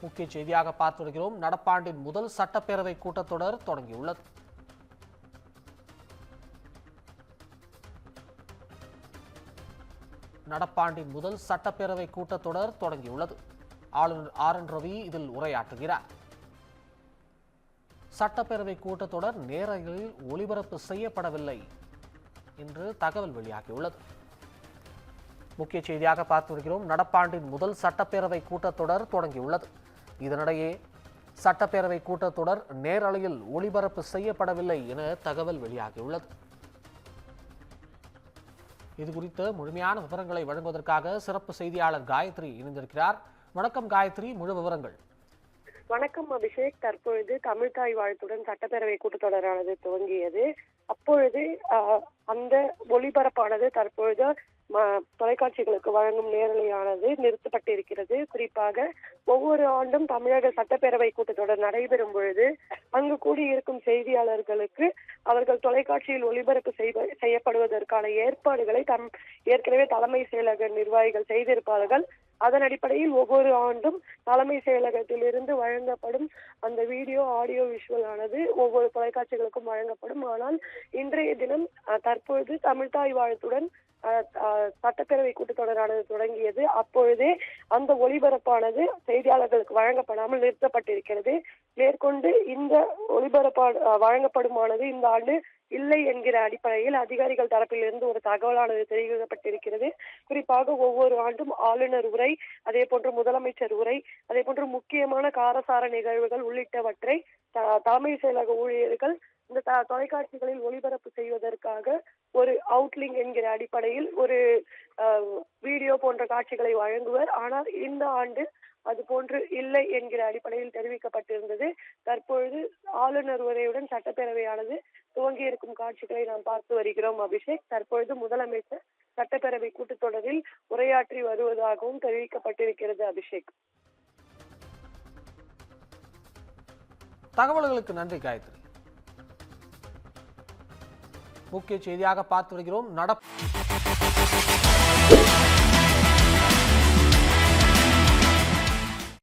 முக்கிய செய்தியாக பார்த்து வருகிறோம். நடப்பாண்டின் முதல் சட்டப்பேரவை கூட்டத்தொடர் தொடங்கியுள்ளது. நடப்பாண்டின் முதல் சட்டப்பேரவை கூட்டத்தொடர் தொடங்கியுள்ளது. ஆளுநர் RN ரவி இதில் உரையாற்றுகிறார். சட்டப்பேரவை கூட்டத்தொடர் நேரலையில் ஒளிபரப்பு செய்யப்படவில்லை என்று தகவல் வெளியாகியுள்ளது. முக்கிய செய்தியாக பார்த்து வருகிறோம். நடப்பாண்டின் முதல் சட்டப்பேரவை கூட்டத்தொடர் தொடங்கியுள்ளது. இதனிடையே சட்டப்பேரவை கூட்டத்தொடர் நேரலையில் ஒளிபரப்பு செய்யப்படவில்லை என தகவல் வெளியாகியுள்ளது. இதுகுறித்த முழுமையான விவரங்களை வழங்குவதற்காக சிறப்பு செய்தியாளர் காயத்ரி இணைந்திருக்கிறார். வணக்கம் காயத்ரி, முழு விவரங்கள். வணக்கம் அபிஷேக். தற்பொழுது தமிழ்தாய் வாழ்த்துடன் சட்டப்பேரவை கூட்டத்தொடரானது துவங்கியது. அப்பொழுது அந்த ஒளிபரப்பானது தற்பொழுது தொலைக்காட்சிகளுக்கு வழங்கும் நேரலையானது நிறுத்தப்பட்டிருக்கிறது. குறிப்பாக ஒவ்வொரு ஆண்டும் தமிழக சட்டப்பேரவை கூட்டத்தொடர் நடைபெறும் பொழுது அங்கு கூடியிருக்கும் செய்தியாளர்களுக்கு அவர்கள் தொலைக்காட்சியில் ஒளிபரப்பு செய்யப்படுவதற்கான ஏற்பாடுகளை ஏற்கனவே தலைமை செயலக நிர்வாகிகள் செய்திருப்பார்கள். அதன் அடிப்படையில் ஒவ்வொரு ஆண்டும் தலைமை செயலகத்தில் இருந்து வழங்கப்படும் அந்த வீடியோ ஆடியோ விஷுவல் ஆனது ஒவ்வொரு தொலைக்காட்சிகளுக்கும் வழங்கப்படும். ஆனால் இன்றைய தினம் தற்பொழுது தமிழ்தாய் வாழ்த்துடன் சட்டப்பேரவை கூட்டத்தொடரானது தொடங்கியது. அப்பொழுதே அந்த ஒளிபரப்பானது செய்தியாளர்களுக்கு வழங்கப்படாமல் நிறுத்தப்பட்டிருக்கிறது. மேற்கொண்டு இந்த வழங்கப்படுமானது இந்த ஆண்டு இல்லை என்கிற அடிப்படையில் அதிகாரிகள் தரப்பிலிருந்து ஒரு தகவலானது தெரிவிக்கப்பட்டிருக்கிறது. குறிப்பாக ஒவ்வொரு ஆண்டும் ஆளுநர் உரை, அதே போன்று முதலமைச்சர் உரை, அதே போன்று முக்கியமான காரசார நிகழ்வுகள் உள்ளிட்டவற்றை தலைமை செயலக ஊழியர்கள் இந்த தொலைக்காட்சிகளில் ஒளிபரப்பு செய்வதற்காக ஒரு அவுட்லிங்க் என்கிற அடிப்படையில் ஒரு வீடியோ போன்ற காட்சிகளை வழங்குவர். ஆனால் இந்த ஆண்டு அது போன்று இல்லை என்கிற அடிப்படையில் தெரிவிக்கப்பட்டிருந்தது. தற்பொழுது ஆளுநர் உரையுடன் சட்டப்பேரவையானது துவங்கி இருக்கும் காட்சிகளை நாம் பார்த்து வருகிறோம் அபிஷேக். தற்பொழுது முதலமைச்சர் சட்டப்பேரவை கூட்டத்தொடரில் உரையாற்றி வருவதாகவும் தெரிவிக்கப்பட்டிருக்கிறது அபிஷேக். தகவல்களுக்கு நன்றி காயத்ரி. முக்கிய செய்தியாக பார்த்து வருகிறோம்.